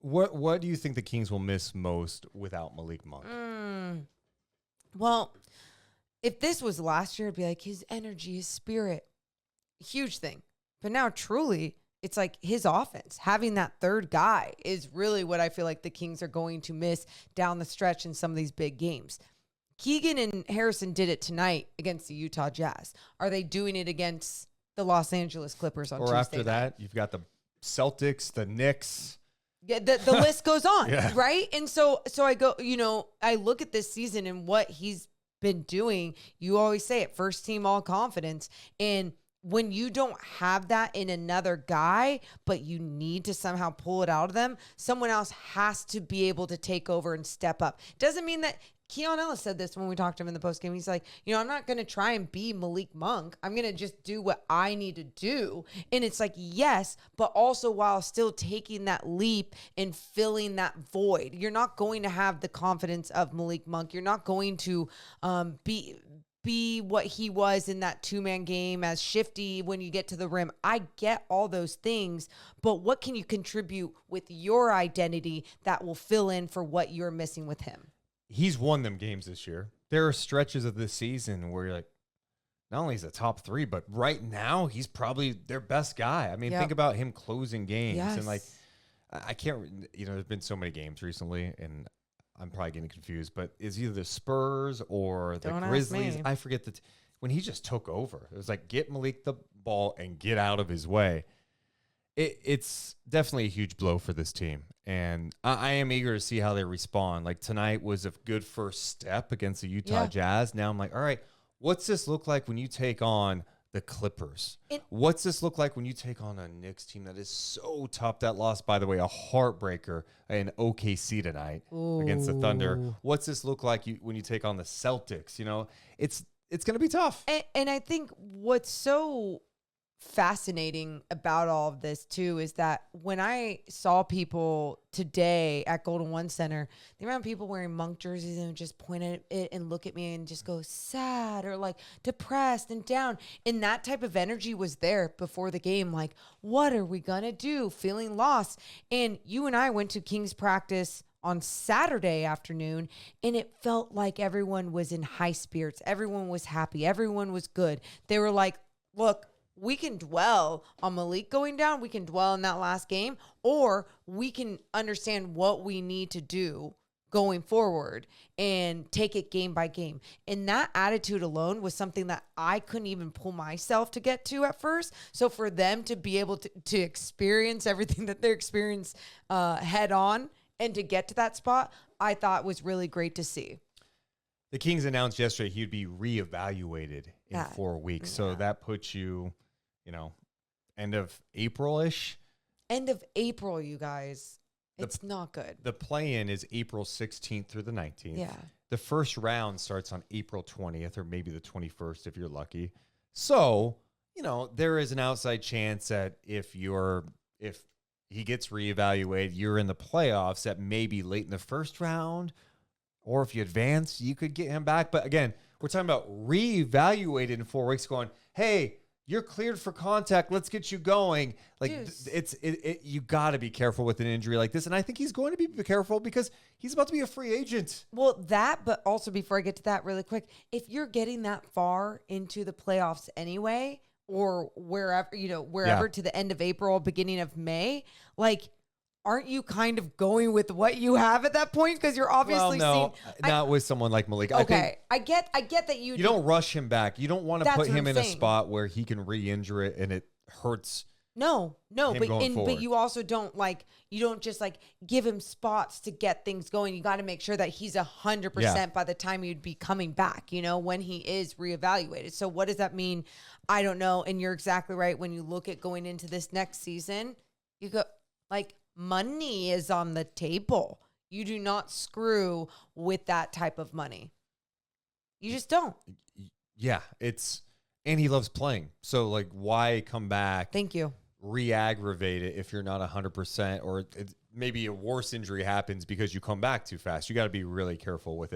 What do you think the Kings will miss most without Malik Monk? Well, if this was last year, it'd be like his energy, his spirit, huge thing. But now, truly, it's like his offense. Having that third guy is really what I feel like the Kings are going to miss down the stretch in some of these big games. Keegan and Harrison did it tonight against the Utah Jazz. Are they doing it against the Los Angeles Clippers on Tuesday after night? that, you've got the Celtics, the Knicks. Yeah, the list goes on, Yeah. right? And so I go, I look at this season and what he's been doing. You always say it, first team all confidence. And when you don't have that in another guy, but you need to somehow pull it out of them, someone else has to be able to take over and step up. Doesn't mean that Keon Ellis said this when we talked to him in the postgame. He's like, I'm not going to try and be Malik Monk. I'm going to just do what I need to do. And it's like, yes, but also while still taking that leap and filling that void. You're not going to have the confidence of Malik Monk. You're not going to be what he was in that two-man game, as shifty when you get to the rim. I get all those things, but what can you contribute with your identity that will fill in for what you're missing with him? He's won them games this year. There are stretches of this season where you're like, not only is he the top three, but right now he's probably their best guy. I mean, think about him closing games. Yes. And like, I can't, there's been so many games recently and I'm probably getting confused, but is either the Spurs or the Grizzlies. I forget when he just took over, it was like, get Malik the ball and get out of his way. It's definitely a huge blow for this team. And I am eager to see how they respond. Like tonight was a good first step against the Utah Jazz. Now I'm like, all right, what's this look like when you take on the Clippers? What's this look like when you take on a Knicks team that is so tough? That lost, by the way, a heartbreaker in OKC tonight against the Thunder. What's this look like when you take on the Celtics? It's going to be tough. And I think what's so fascinating about all of this too is that when I saw people today at Golden One Center, the amount of people wearing Monk jerseys and just point at it and look at me and just go sad or like depressed and down, and that type of energy was there before the game. Like, what are we gonna do? Feeling lost. And you and I went to Kings practice on Saturday afternoon, and it felt like everyone was in high spirits. Everyone was happy. Everyone was good. They were like, look, we can dwell on Malik going down. We can dwell on that last game, or we can understand what we need to do going forward and take it game by game. And that attitude alone was something that I couldn't even pull myself to get to at first. So for them to be able to experience everything that they're experiencing head on and to get to that spot, I thought was really great to see. The Kings announced yesterday he would be reevaluated in 4 weeks. So that puts you, end of April-ish. End of April, you guys. It's not good. The play-in is April 16th through the 19th. Yeah. The first round starts on April 20th or maybe the 21st if you're lucky. So, there is an outside chance that if he gets reevaluated, you're in the playoffs that maybe late in the first round, or if you advance, you could get him back. But again, we're talking about reevaluated in 4 weeks going, hey, you're cleared for contact. Let's get you going. Like you got to be careful with an injury like this. And I think he's going to be careful because he's about to be a free agent. Well, but also before I get to that really quick, if you're getting that far into the playoffs anyway, or wherever to the end of April, beginning of May, like, aren't you kind of going with what you have at that point? Because you're obviously not with someone like Malik. Okay, I get that you don't rush him back. You don't want to put him in a spot where he can re-injure it and it hurts. No, but you also don't just give him spots to get things going. You got to make sure that he's 100% by the time he'd be coming back, when he is reevaluated. So what does that mean? I don't know. And you're exactly right. When you look at going into this next season, you go money is on the table. You do not screw with that type of money. You just don't. Yeah, and he loves playing. So why come back? Thank you. Re-aggravate it if you're not 100%, or maybe a worse injury happens because you come back too fast. You got to be really careful with it.